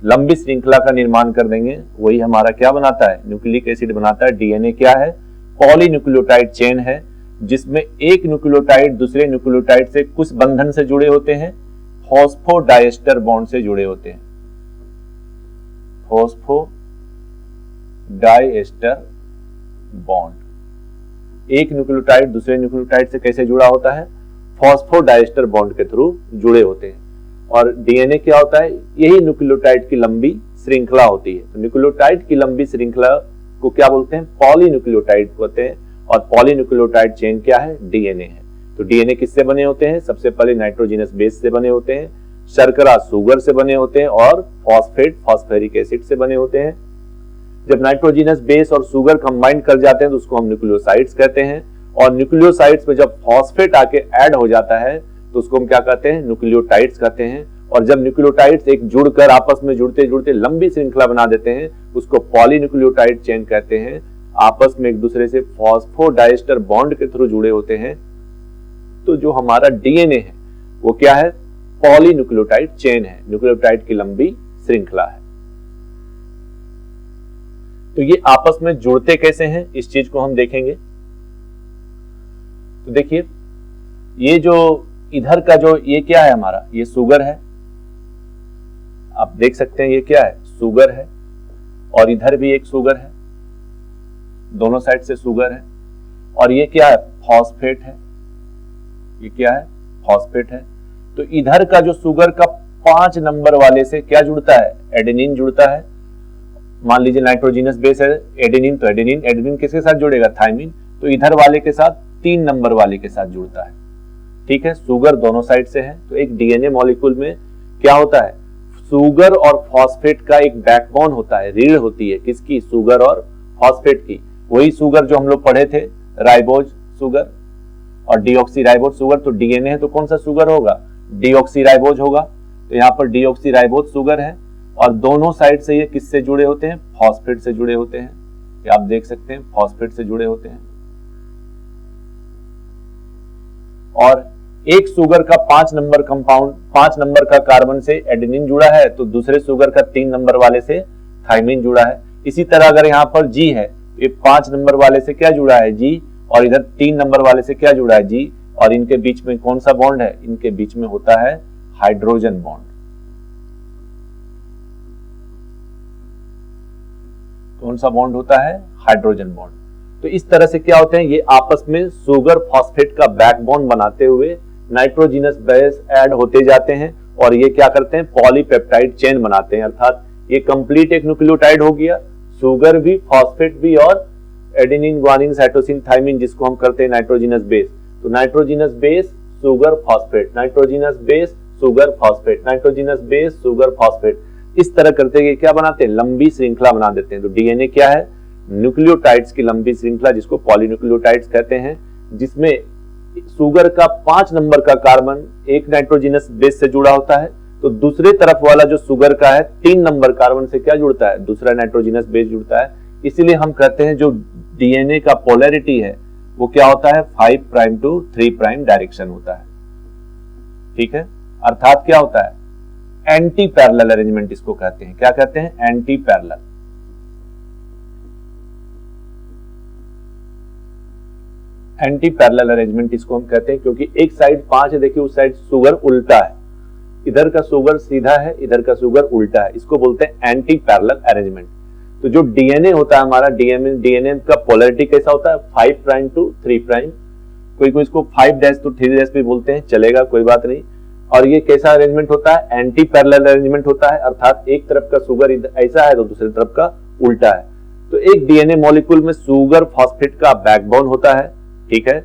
लंबी श्रृंखला का निर्माण कर देंगे। वही हमारा क्या बनाता है? न्यूक्लिक एसिड बनाता है। डीएनए क्या है? पॉलीन्यूक्लियोटाइड चेन है, जिसमें एक न्यूक्लियोटाइड दूसरे न्यूक्लियोटाइड से कुछ बंधन से जुड़े होते हैं, फॉस्फोडाइएस्टर बॉन्ड से जुड़े होते हैं। Phosphodiester bond. एक न्यूक्लियोटाइड दूसरे न्यूक्लियोटाइड से कैसे जुड़ा होता है? फॉस्फोडाइएस्टर बॉन्ड के थ्रू जुड़े होते हैं। और डीएनए क्या होता है? यही न्यूक्लियोटाइड की लंबी श्रृंखला होती है। तो न्यूक्लियोटाइड की लंबी श्रृंखला को क्या बोलते हैं? पॉलीन्यूक्लियोटाइड कहते हैं। और पॉलीन्यूक्लियोटाइड चेन क्या है? डीएनए है। तो डीएनए किससे बने होते हैं? सबसे पहले नाइट्रोजीनस बेस से बने होते हैं, शर्करा शुगर से बने होते हैं, और फॉस्फेट फॉस्फेरिक एसिड से बने होते हैं। जब नाइट्रोजीनस बेस और शुगर कंबाइन कर जाते हैं तो उसको हम न्यूक्लियोसाइड्स कहते हैं। और न्यूक्लियोसाइड्स में जब फॉस्फेट आके ऐड हो जाता है तो उसको हम क्या कहते हैं? न्यूक्लियोटाइड्स कहते हैं। और जब न्यूक्लियोटाइड्स एक जुड़कर आपस में जुड़ते जुड़ते लंबी श्रृंखला बना देते हैं उसको पॉलीन्यूक्लियोटाइड चेन कहते हैं। आपस में एक दूसरे से फॉस्फोडाइएस्टर बॉन्ड के थ्रू जुड़े होते हैं। तो जो हमारा डीएनए है वो क्या है? पॉलीन्यूक्लियोटाइड चेन है, न्यूक्लियोटाइड की लंबी श्रृंखला है। तो ये आपस में जुड़ते कैसे हैं इस चीज को हम देखेंगे। तो देखिए, ये जो इधर का जो ये क्या है हमारा? ये शुगर है, आप देख सकते हैं ये क्या है? शुगर है। और इधर भी एक शुगर है, दोनों साइड से शुगर है। और ये क्या है? फॉस्फेट है। ये क्या है? फॉस्फेट है। तो इधर का जो शुगर का 5 नंबर वाले से क्या जुड़ता है? एडेनिन जुड़ता है। मान लीजिए नाइट्रोजीनस बेस है एडेनिन, तो एडेनिन किसके साथ जुड़ेगा? थायमिन। तो इधर वाले के साथ 3 नंबर वाले के साथ जुड़ता है। ठीक है, शुगर दोनों साइड से है। तो एक डीएनए मॉलिक्यूल में क्या होता है? शुगर और फॉस्फेट का एक बैकबोन होता है, रीढ़ होती है। किसकी? शुगर और फॉस्फेट की। वही शुगर जो हम लोग पढ़े थे, राइबोज शुगर और डीऑक्सीराइबोज शुगर। तो डीएनए है तो कौन सा शुगर होगा? डीऑक्सीराइबोज होगा। तो यहाँ पर डीऑक्सीराइबोज शुगर है और दोनों साइड से ये किससे जुड़े होते हैं? फॉस्फेट से जुड़े होते हैं। ये आप देख सकते हैं, फॉस्फेट से जुड़े होते हैं। और एक शुगर का 5 नंबर कंपाउंड, 5 नंबर का कार्बन से एडेनिन जुड़ा है, तो दूसरे शुगर का 3 नंबर वाले से थायमिन जुड़ा है। इसी तरह अगर यहाँ पर जी है, ये 5 नंबर वाले से क्या जुड़ा है? जी। और इधर 3 नंबर वाले से क्या जुड़ा है? जी। और इनके बीच में कौन सा बॉन्ड है? इनके बीच में होता है हाइड्रोजन बॉन्ड। कौन सा बॉन्ड होता है? Hydrogen bond. तो इस तरह से क्या होते हैं, ये आपस में सुगर फॉस्फेट का बैकबोन बनाते हुए नाइट्रोजिनस बेस ऐड होते जाते हैं और ये क्या करते हैं, पॉलीपेप्टाइड चेन बनाते हैं। अर्थात ये कंप्लीट एक न्यूक्लियोटाइड हो गया, सुगर भी, फॉस्फेट भी और एडेनिन, ग्वानिन, साइटोसिन, थाइमिन, जिसको हम करते हैं नाइट्रोजिनस बेस। तो nitrogenous base sugar phosphate, nitrogenous base sugar phosphate, nitrogenous base sugar phosphate, इस तरह करते हुए क्या बनाते हैं, लंबी श्रृंखला बना देते हैं। तो डीएनए क्या है? न्यूक्लियोटाइड्स की लंबी श्रृंखला, जिसको पॉलीन्यूक्लियोटाइड्स कहते हैं, जिसमें सुगर का 5 नंबर का कार्बन एक नाइट्रोजिनस बेस से जुड़ा होता है, तो दूसरे तरफ वाला जो सुगर का है 3 नंबर कार्बन से क्या जुड़ता है, दूसरा नाइट्रोजिनस बेस जुड़ता है। इसीलिए हम कहते हैं जो डीएनए का पोलैरिटी है वो क्या होता है, 5 प्राइम टू 3 प्राइम डायरेक्शन होता है। ठीक है, अर्थात क्या होता है, एंटी पैरेलल अरेंजमेंट इसको कहते हैं। क्या कहते हैं? Anti parallel. Anti parallel arrangement इसको हम कहते हैं क्योंकि एक साइड 5 है, देखिए उस साइड सुगर उल्टा है, इधर का सुगर सीधा है, इधर का सुगर उल्टा है, इसको बोलते हैं एंटी पैरेलल अरेंजमेंट। तो जो डीएनए होता है हमारा, डीएनए का पोलैरिटी कैसा होता है, 5 प्राइम टू 3 प्राइम, कोई कोई इसको 5 डैश टू 3 डैश भी बोलते हैं, चलेगा, कोई बात नहीं। और ये कैसा अरेंजमेंट होता है, एंटी पैरेलल अरेंजमेंट होता है, अर्थात एक तरफ का सुगर ऐसा है तो दूसरी तरफ का उल्टा है। तो एक डीएनए मॉलिक्यूल में सुगर फॉस्फेट का बैकबोन होता है, ठीक है,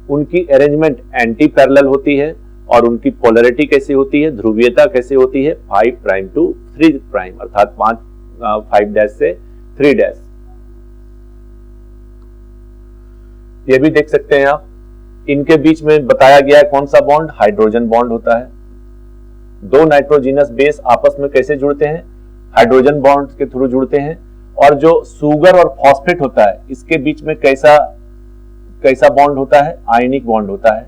उनकी अरेंजमेंट एंटी पैरेलल होती है और उनकी पोलैरिटी कैसी होती है, ध्रुवीयता कैसी होती है, 5 प्राइम टू 3 प्राइम, अर्थात 5 डैश से 3 डैश। ये भी देख सकते हैं आप, इनके बीच में बताया गया है कौन सा बॉन्ड, हाइड्रोजन बॉन्ड होता है। दो नाइट्रोजिनस बेस आपस में कैसे जुड़ते हैं, हाइड्रोजन बॉन्ड के थ्रू जुड़ते हैं। और जो सुगर और फॉस्फेट होता है इसके बीच में कैसा बॉन्ड होता है, आयनिक बॉन्ड होता है।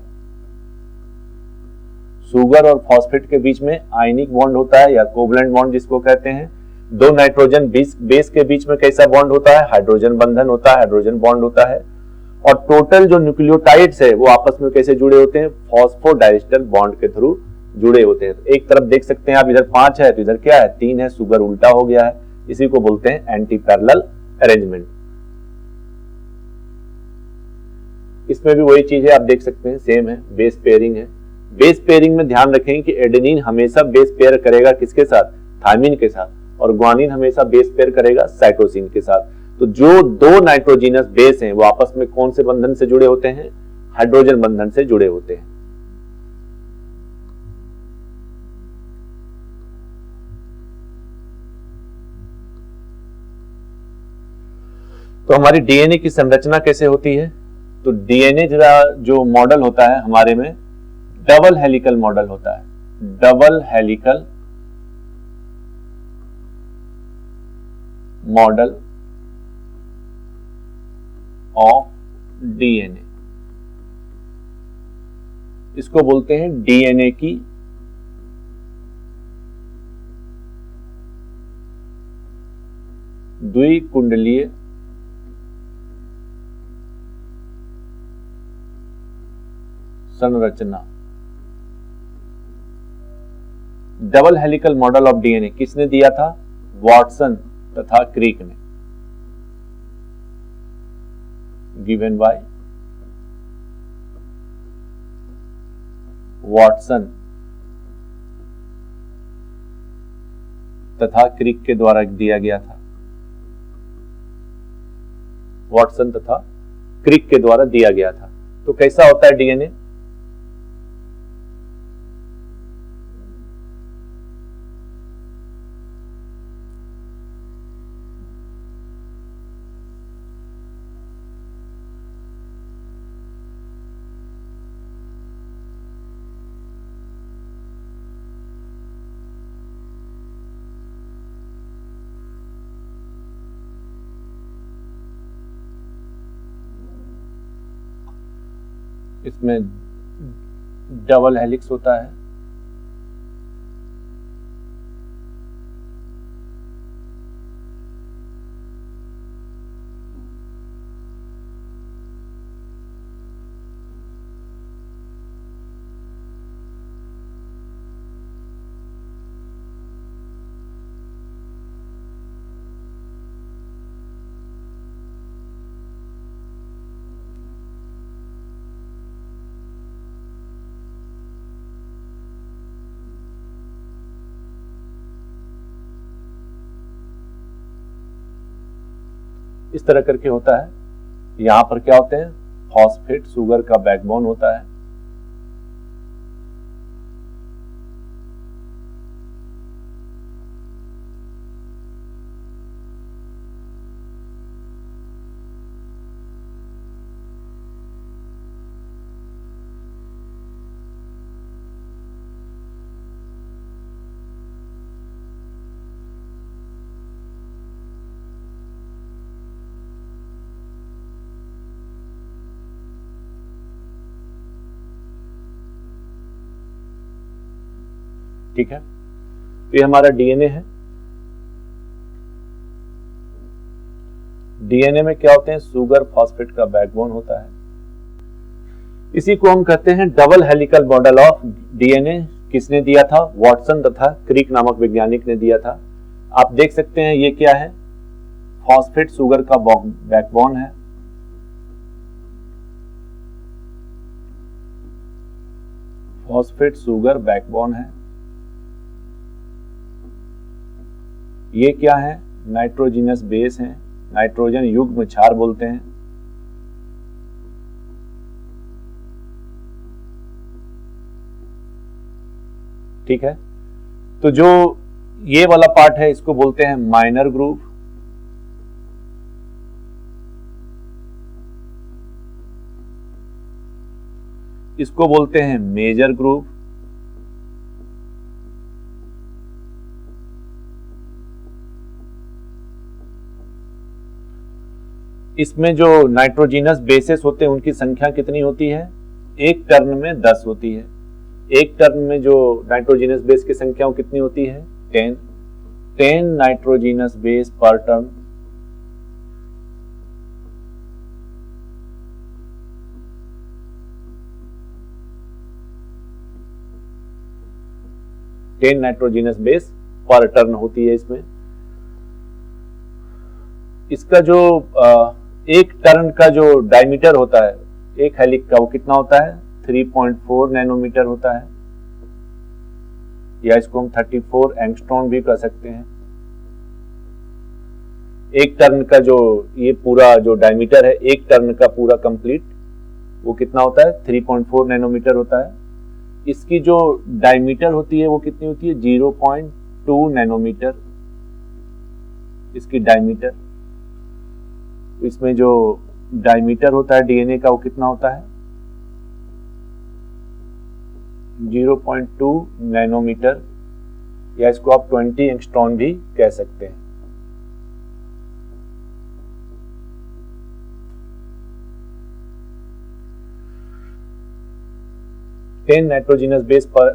सुगर और फॉस्फेट के बीच में आयनिक बॉन्ड होता है या कोवलेंट बॉन्ड जिसको कहते हैं। दो नाइट्रोजन बेस के बीच में कैसा बॉन्ड होता है, हाइड्रोजन बंधन होता है, हाइड्रोजन बॉन्ड होता है। और टोटल जो न्यूक्लियोटाइड्स है वो आपस में कैसे जुड़े होते हैं, फॉस्फोडाइस्टर बॉन्ड के थ्रू जुड़े होते हैं। तो एक तरफ देख सकते हैं आप, इधर 5 है तो इधर क्या है, 3 है, सुगर उल्टा हो गया है, इसी को बोलते हैं एंटी पैरेलल अरेंजमेंट। इसमें भी वही चीज है, आप देख सकते हैं सेम है, बेस पेयरिंग है। बेस पेयरिंग में ध्यान रखें कि एडेनिन हमेशा बेस पेयर करेगा किसके साथ, थायमिन के साथ, और ग्वानिन हमेशा बेस पेयर करेगा साइटोसिन के साथ। तो जो दो नाइट्रोजिनस बेस हैं वो आपस में कौन से बंधन से जुड़े होते हैं, हाइड्रोजन बंधन से जुड़े होते हैं। तो हमारी डीएनए की संरचना कैसे होती है, तो डीएनए जो मॉडल होता है हमारे में डबल हेलिकल मॉडल होता है, double helical model of DNA, इसको बोलते हैं डीएनए की द्विकुंडलीय संरचना। Double helical model of DNA किसने दिया था, वॉटसन तथा क्रिक ने, गिवन बाय वॉटसन तथा क्रिक के द्वारा दिया गया था, वॉटसन तथा क्रिक के द्वारा दिया गया था। तो कैसा होता है डीएनए, इसमें डबल हेलिक्स होता है, इस तरह करके होता है। यहां पर क्या होते हैं, फॉस्फेट शुगर का बैकबोन होता है। ठीक है, तो ये हमारा डीएनए है। डीएनए में क्या होते हैं, शुगर फॉस्फेट का बैकबोन होता है। इसी को हम कहते हैं double helical model of DNA. किसने दिया था, वॉटसन तथा क्रिक नामक वैज्ञानिक ने दिया था। आप देख सकते हैं ये क्या है, फॉस्फेट शुगर का बैकबोन है। फॉस्फेट शुगर बैकबोन है। ये क्या है, नाइट्रोजिनस बेस है, नाइट्रोजन युग्म क्षार बोलते हैं। ठीक है, तो जो ये वाला पार्ट है इसको बोलते हैं माइनर ग्रुप। इसको बोलते हैं मेजर ग्रुप। इसमें जो नाइट्रोजिनस बेसेस होते हैं उनकी संख्या कितनी होती है, एक टर्न में 10 होती है। एक टर्न में जो नाइट्रोजिनस बेस की संख्या कितनी होती है, 10 नाइट्रोजिनस बेस पर टर्न। नाइट्रोजिनस बेस पर टर्न होती है इसमें। इसका जो एक टर्न का जो डायमीटर होता है एक हेलिक्स का, वो कितना होता है, 3.4 नैनोमीटर होता है, या इसको हम 34 एंगस्ट्रॉम भी कह सकते हैं। एक टर्न का जो ये पूरा जो डायमीटर है, एक टर्न का पूरा कंप्लीट, वो कितना होता है, 3.4 नैनोमीटर होता है। इसकी जो डायमीटर होती है वो कितनी होती है, 0.2 नैनोमीटर इसकी डायमीटर। इसमें जो डायमीटर होता है डीएनए का वो कितना होता है, 0.2 नैनोमीटर, या इसको आप 20 एंगस्ट्रॉम भी कह सकते हैं। नाइट्रोजिनस बेस पर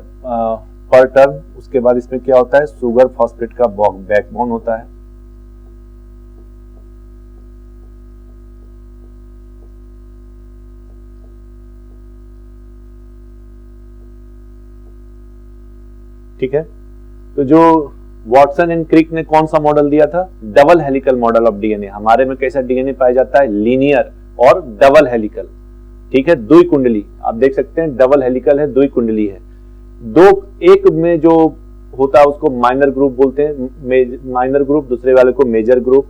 टर्न। उसके बाद इसमें क्या होता है, शुगर फॉस्फेट का बैकबोन होता है। ठीक है, तो जो वॉटसन एंड क्रिक ने कौन सा मॉडल दिया था, double helical model of DNA. हमारे में कैसा डीएनए पाया जाता है, लीनियर और डबल हेलिकल। ठीक है, दुई कुंडली, आप देख सकते हैं डबल हेलिकल है, दुई कुंडली है। दो, एक में जो होता है उसको माइनर ग्रुप बोलते हैं, माइनर ग्रुप, दूसरे वाले को मेजर ग्रुप।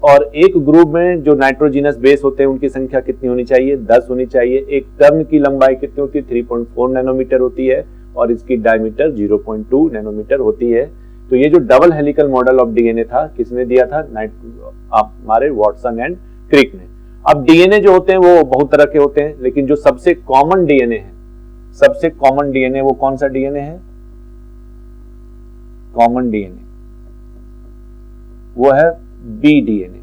और एक ग्रुप में जो नाइट्रोजिनस बेस होते हैं उनकी संख्या कितनी होनी चाहिए, 10 होनी चाहिए। एक टर्न की लंबाई कितनी होती है, 3.4 नैनोमीटर होती है, और इसकी डायमीटर 0.2 नैनोमीटर होती है। तो ये जो double helical model of DNA था, किसने दिया था, हमारे वॉटसन एंड क्रिक ने। अब डीएनए जो होते हैं वो बहुत तरह के होते हैं, लेकिन जो सबसे कॉमन डीएनए है, सबसे कॉमन डीएनए वो कौन सा डीएनए है, कॉमन डीएनए वो है बी डीएनए।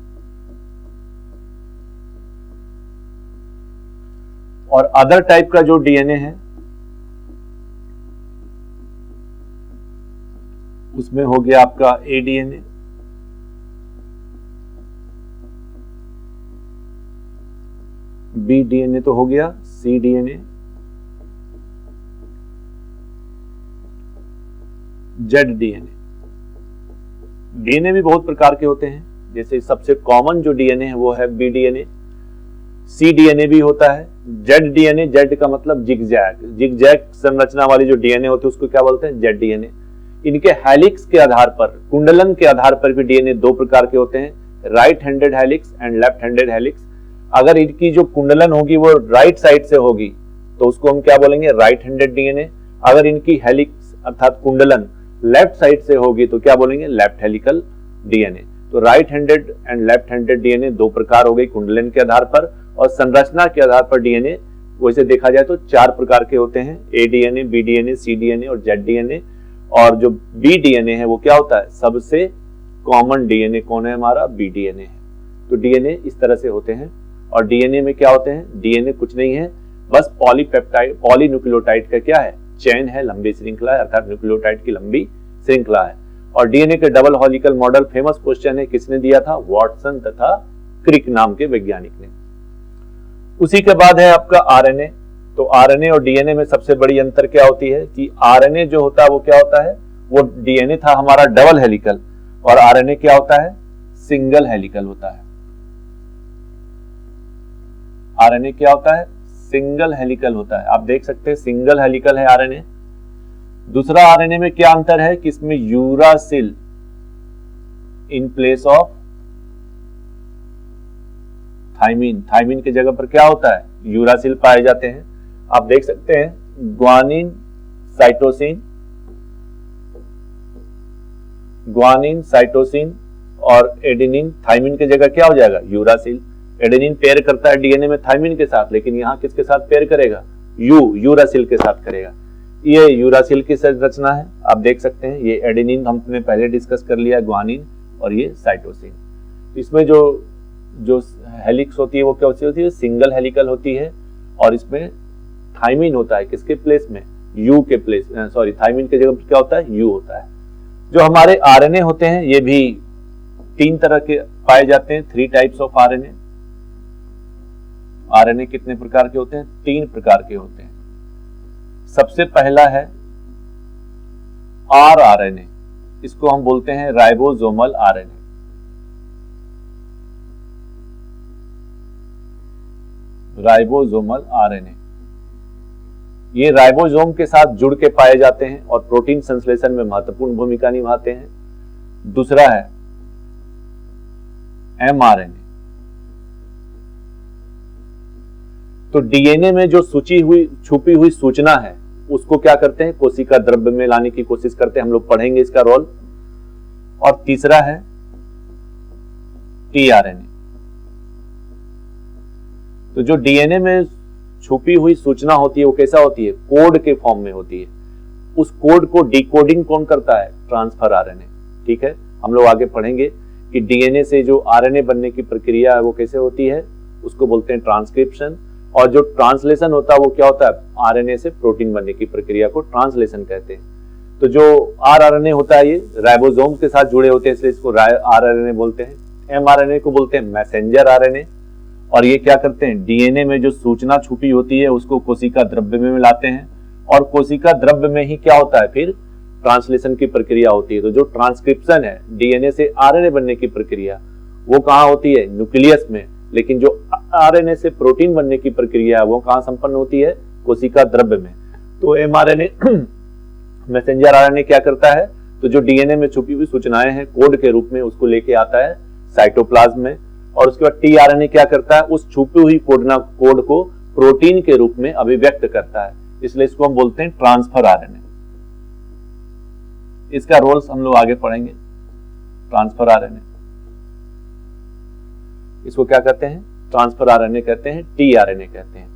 और अदर टाइप का जो डीएनए है उसमें हो गया आपका ए डीएनए, बी डीएनए तो हो गया, सी डीएनए, जेड डीएनए। डीएनए भी बहुत प्रकार के होते हैं, जैसे सबसे कॉमन जो डीएनए है वो है बी डीएनए। सी डीएनए भी होता है, जेड डीएनए, जेड का मतलब जिगजैग, जिगजैग संरचना वाली जो डीएनए होती है उसको क्या बोलते हैं, जेड डीएनए। इनके हेलिक्स के आधार पर, कुंडलन के आधार पर भी डीएनए दो प्रकार के होते हैं, right handed helix and left handed helix. अगर इनकी जो कुंडलन होगी वो राइट साइड से होगी तो उसको हम क्या बोलेंगे, राइट हैंडेड डीएनए। अगर इनकी हेलिक्स अर्थात कुंडलन लेफ्ट साइड से होगी तो क्या बोलेंगे, लेफ्ट हेलिकल डीएनए। तो right handed and left handed DNA दो प्रकार हो गई कुंडलन के आधार पर, और संरचना के आधार पर डीएनए वैसे देखा जाए तो चार प्रकार के होते हैं, ए डीएनए, बी डीएनए, सी डीएनए और जेड डीएनए। और जो बी डीएनए है वो क्या होता है, सबसे कॉमन डीएनए कौन है हमारा, बी डीएनए है। तो डीएनए इस तरह से होते हैं। और डीएनए में क्या होते हैं, डीएनए कुछ नहीं है, बस पॉलीपेप्टाइड पॉलीन्यूक्लियोटाइड का क्या है, चेन है, लंबी श्रृंखला है, अर्थात न्यूक्लियोटाइड की लंबी श्रृंखला है। और डीएनए के double helical model famous question है, किसने दिया था, वॉटसन तथा क्रिक नाम के वैज्ञानिक ने। उसी के बाद है आपका आरएनए। तो आरएनए और डीएनए में सबसे बड़ी अंतर क्या होती है कि आरएनए जो होता है वो क्या होता है, वो डीएनए था हमारा डबल हेलिकल और आरएनए क्या होता है, सिंगल हेलिकल होता है। आरएनए क्या होता है, सिंगल हेलिकल होता है। आप देख सकते हैं सिंगल हेलिकल है आरएनए। दूसरा आरएनए में क्या अंतर है कि इसमें uracil in place of thymine, thymine की जगह पर क्या होता है, यूरासिल पाए जाते हैं। आप देख सकते हैं ग्वानिन साइटोसिन और एडेनिन, थाइमिन की जगह क्या हो जाएगा, यूरासिल। एडेनिन पेयर करता है डीएनए में थाइमिन के साथ, लेकिन यहां किसके साथ पेयर करेगा, यूरासिल के साथ करेगा। ये यूरासिल की रचना है, आप देख सकते हैं। ये एडेनिन हमने पहले डिस्कस कर लिया, ग्वानिन, और ये साइटोसिन। इसमें जो हेलिक्स होती है वो क्या होती है, सिंगल हेलिकल होती है। और इसमें थाइमिन होता है किसके प्लेस में, यू के प्लेस, सॉरी थाइमिन की जगह क्या होता है, यू होता है। जो हमारे आरएनए होते हैं ये भी तीन तरह के पाए जाते हैं, 3 टाइप्स ऑफ आरएनए। आरएनए कितने प्रकार के होते हैं, 3 प्रकार के होते हैं। सबसे पहला है आरएनए, इसको हम बोलते हैं राइबोसोमल आरएनए। राइबोसोमल आरएनए ये राइबोसोम के साथ जुड़ के पाए जाते हैं और प्रोटीन संश्लेषण में महत्वपूर्ण भूमिका निभाते हैं। दूसरा है एमआरएनए। तो डीएनए में जो छुपी हुई सूचना है उसको क्या करते हैं, कोशिका द्रव्य में लाने की कोशिश करते हैं, हम लोग पढ़ेंगे इसका रोल। और तीसरा है टीआरएनए। तो जो डीएनए में छुपी हुई सूचना होती है वो कैसा होती है, कोड के फॉर्म में होती है। उस कोड को डिकोडिंग कौन करता है, ट्रांसफर आरएनए। ठीक है, हम लोग आगे पढ़ेंगे कि डीएनए से जो आरएनए बनने की प्रक्रिया है वो कैसे होती है, उसको बोलते हैं ट्रांसक्रिप्शन। और जो ट्रांसलेशन होता है वो क्या होता है, आरएनए से प्रोटीन बनने की प्रक्रिया को ट्रांसलेशन कहते हैं। तो जो आरएनए होता है ये राइबोसोम के साथ जुड़े होते हैं, इसलिए इसको आरएनए बोलते हैं। एमआरएनए को बोलते हैं मैसेंजर आरएनए। और ये क्या करते हैं, डीएनए में जो सूचना छुपी होती है उसको कोशिका द्रव्य में मिलाते हैं, और कोशिका द्रव्य में ही क्या होता है, फिर ट्रांसलेशन की प्रक्रिया होती है। तो जो ट्रांसक्रिप्शन है डीएनए से आरएनए बनने की प्रक्रिया वो कहाँ होती है, न्यूक्लियस में। लेकिन जो आरएनए से प्रोटीन बनने की प्रक्रिया है वो कहाँ संपन्न होती है, कोशिका द्रव्य में। तो एमआरएनए मैसेंजर आरएनए क्या करता है, तो जो डीएनए में छुपी हुई सूचनाएं हैं कोड के रूप में उसको लेके आता है साइटोप्लाज्म में। और उसके बाद टीआरएनए क्या करता है, उस छुपी हुई कोड को प्रोटीन के रूप में अभिव्यक्त करता है, इसलिए इसको हम बोलते हैं ट्रांसफर आरएनए। इसका रोल हम लोग आगे पढ़ेंगे। ट्रांसफर आरएनए इसको क्या कहते हैं, ट्रांसफर आरएनए कहते हैं, टीआरएनए कहते हैं।